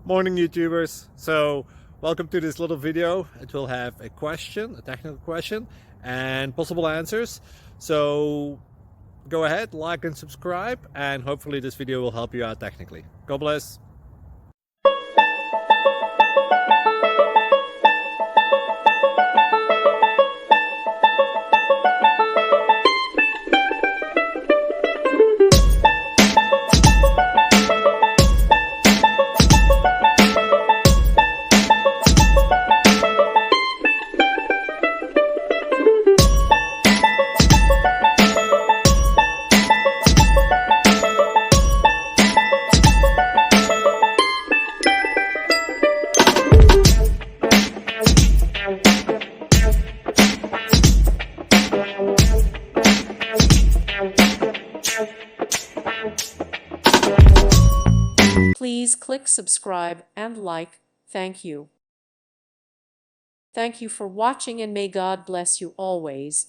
Morning YouTubers. So welcome to this little video. It will have a question, a technical question, and possible answers. So go ahead, like and subscribe, and hopefully this video will help you out technically. God bless. Please click subscribe and like. Thank you. Thank you for watching, and may God bless you always.